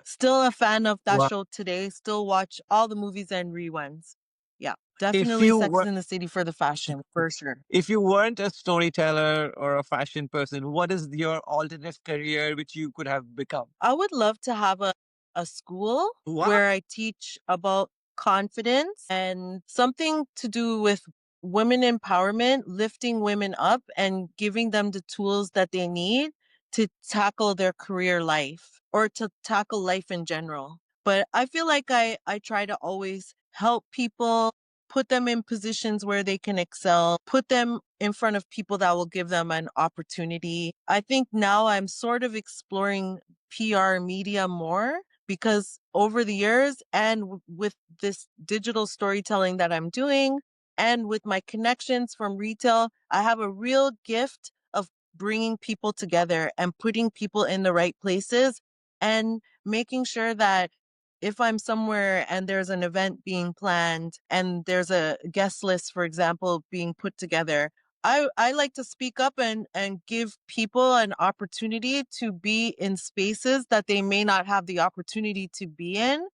Still a fan of that Wow. show today. Still watch all the movies and reruns. Yeah, If definitely you Sex were in the City for the fashion, for sure. if you weren't a storyteller or a fashion person, what is your alternate career which you could have become? I would love to have a school Wow. where I teach about confidence and something to do with women empowerment, lifting women up and giving them the tools that they need to tackle their career life or to tackle life in general. But I feel like I try to always help people, put them in positions where they can excel, put them in front of people that will give them an opportunity. I think now I'm sort of exploring PR media more because over the years and with this digital storytelling that I'm doing and with my connections from retail, I have a real gift of bringing people together and putting people in the right places and making sure that if I'm somewhere and there's an event being planned and there's a guest list, for example, being put together, I like to speak up and give people an opportunity to be in spaces that they may not have the opportunity to be in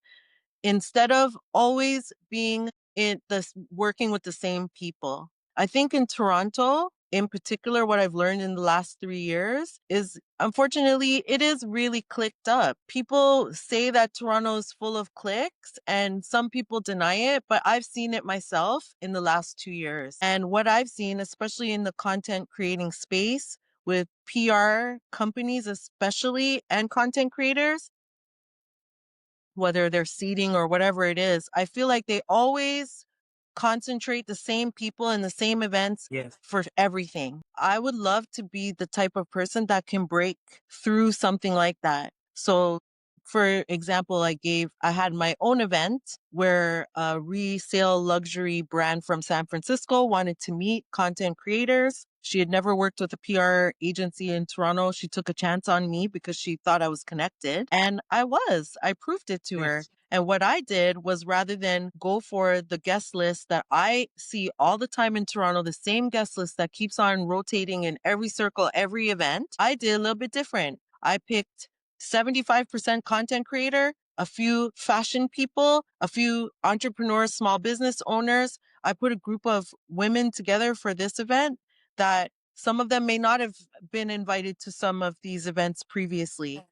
instead of always being in this working with the same people. I think in Toronto, in particular, what I've learned in the last 3 years is unfortunately, it is really clicked up. People say that Toronto is full of cliques and some people deny it, but I've seen it myself in the last 2 years. And what I've seen, especially in the content creating space with PR companies, especially and content creators, whether they're seating or whatever it is, I feel like they always concentrate the same people in the same events Yes. for everything. I would love to be the type of person that can break through something like that. So, for example, I had my own event where a resale luxury brand from San Francisco wanted to meet content creators. She had never worked with a PR agency in Toronto. She took a chance on me because she thought I was connected. And I proved it to her. Yes. And what I did was rather than go for the guest list that I see all the time in Toronto, the same guest list that keeps on rotating in every circle, every event, I did a little bit different. I picked 75% content creator, a few fashion people, a few entrepreneurs, small business owners. I put a group of women together for this event that some of them may not have been invited to some of these events previously.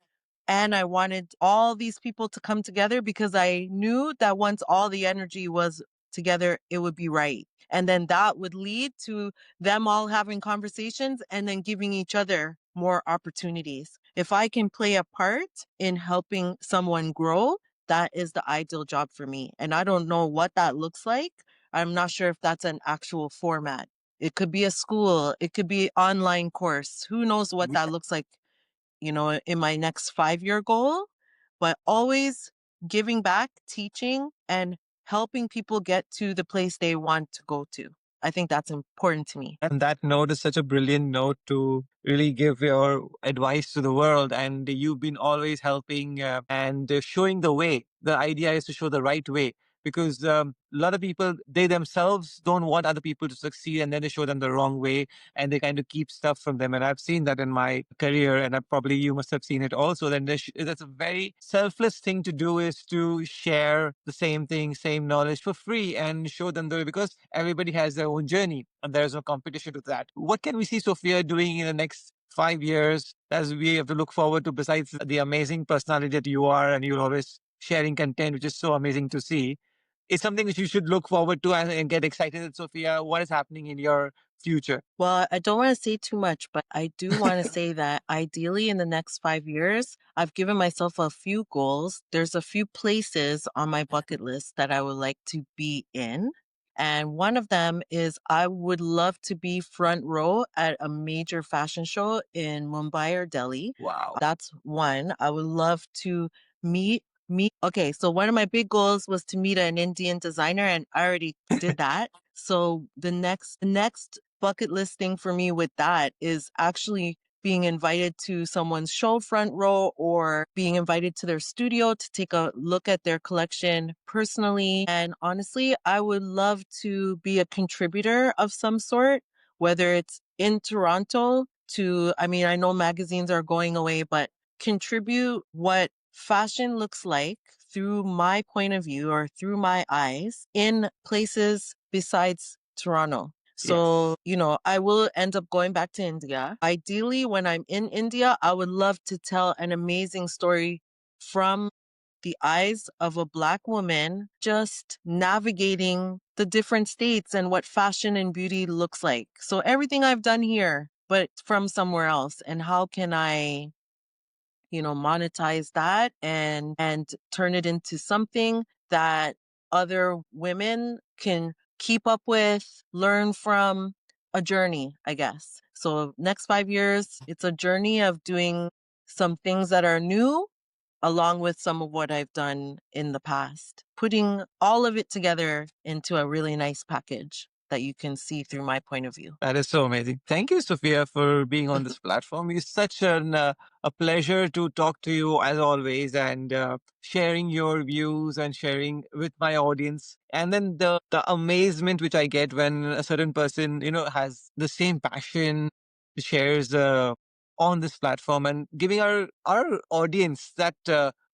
And I wanted all these people to come together because I knew that once all the energy was together, it would be right. And then that would lead to them all having conversations and then giving each other more opportunities. If I can play a part in helping someone grow, that is the ideal job for me. And I don't know what that looks like. I'm not sure if that's an actual format. It could be a school, it could be online course. Who knows what that looks like, in my next 5-year goal, but always giving back, teaching, and helping people get to the place they want to go to. I think that's important to me. And that note is such a brilliant note to really give your advice to the world. And you've been always helping and showing the way. The idea is to show the right way because a lot of people, they themselves don't want other people to succeed and then they show them the wrong way and they kind of keep stuff from them. And I've seen that in my career and probably you must have seen it also. Then that's a very selfless thing to do is to share the same thing, same knowledge for free and show them the way because everybody has their own journey and there's no competition to that. What can we see Sophia doing in the next 5 years as we have to look forward to besides the amazing personality that you are and you're always sharing content, which is so amazing to see. is something that you should look forward to and get excited. Sophia, what is happening in your future? Well, I don't want to say too much, but I do want to say that ideally in the next 5 years, I've given myself a few goals. There's a few places on my bucket list that I would like to be in. And one of them is I would love to be front row at a major fashion show in Mumbai or Delhi. Wow. That's one. I would love to meet. Okay, so one of my big goals was to meet an Indian designer, and I already did that. So the next bucket list thing for me with that is actually being invited to someone's show front row or being invited to their studio to take a look at their collection personally. And honestly, I would love to be a contributor of some sort, whether it's in Toronto to, I mean, I know magazines are going away, but contribute what fashion looks like through my point of view or through my eyes in places besides Toronto. So, I will end up going back to India. Ideally, when I'm in India, I would love to tell an amazing story from the eyes of a Black woman just navigating the different states and what fashion and beauty looks like. So, everything I've done here, but from somewhere else. And how can I monetize that and turn it into something that other women can keep up with, learn from, a journey, I guess. So next 5 years, it's a journey of doing some things that are new along with some of what I've done in the past, putting all of it together into a really nice package that you can see through my point of view. That is so amazing. Thank you, Sophia, for being on this platform. It's such a pleasure to talk to you as always and sharing your views and sharing with my audience. And then the amazement which I get when a certain person, has the same passion, shares on this platform and giving our audience that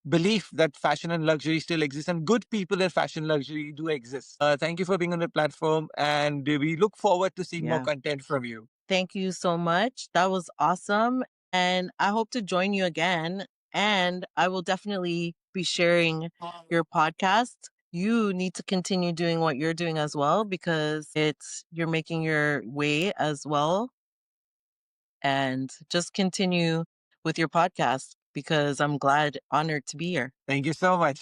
belief that fashion and luxury still exists and good people in fashion luxury do exist. Thank you for being on the platform and we look forward to seeing more Yeah. content from you. Thank you so much. That was awesome. And I hope to join you again. And I will definitely be sharing your podcast. You need to continue doing what you're doing as well because you're making your way as well. And just continue with your podcast because I'm honored to be here. Thank you so much.